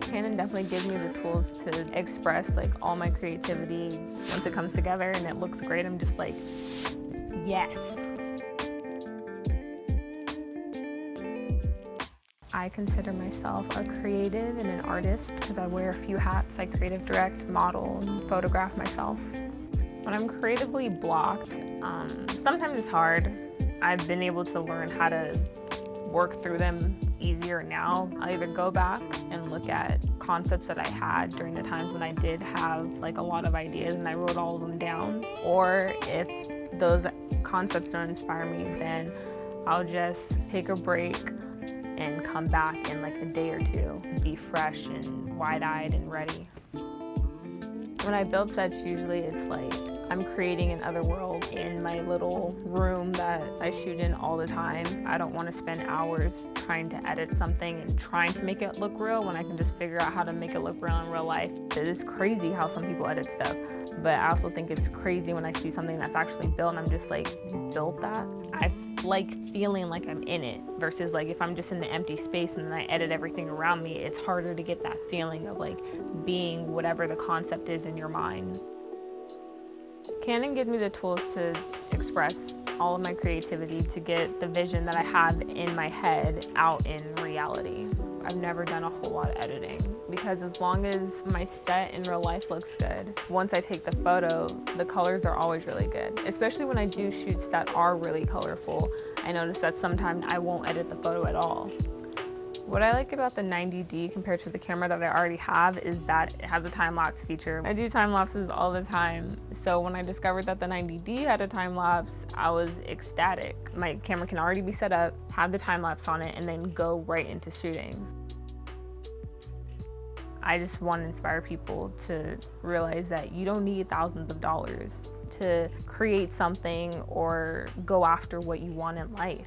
Canon definitely gives me the tools to express like all my creativity once it comes together and it looks great. I'm just like, yes. I consider myself a creative and an artist because I wear a few hats. I creative direct, model, and photograph myself. When I'm creatively blocked, sometimes it's hard. I've been able to learn how to work through them easier now. I'll either go back and look at concepts that I had during the times when I did have like a lot of ideas and I wrote all of them down, or if those concepts don't inspire me, then I'll just take a break and come back in like a day or two, be fresh and wide-eyed and ready. When I build sets, usually it's like I'm creating another world in my little room that I shoot in all the time. I don't want to spend hours trying to edit something and trying to make it look real when I can just figure out how to make it look real in real life. It is crazy how some people edit stuff, but I also think it's crazy when I see something that's actually built and I'm just like, you built that? I like feeling like I'm in it versus like if I'm just in the empty space and then I edit everything around me, it's harder to get that feeling of like being whatever the concept is in your mind. Canon gives me the tools to express all of my creativity, to get the vision that I have in my head out in reality. I've never done a whole lot of editing because as long as my set in real life looks good, once I take the photo, the colors are always really good. Especially when I do shoots that are really colorful, I notice that sometimes I won't edit the photo at all. What I like about the 90D compared to the camera that I already have is that it has a time-lapse feature. I do time-lapses all the time, so when I discovered that the 90D had a time-lapse, I was ecstatic. My camera can already be set up, have the time-lapse on it, and then go right into shooting. I just want to inspire people to realize that you don't need thousands of dollars to create something or go after what you want in life.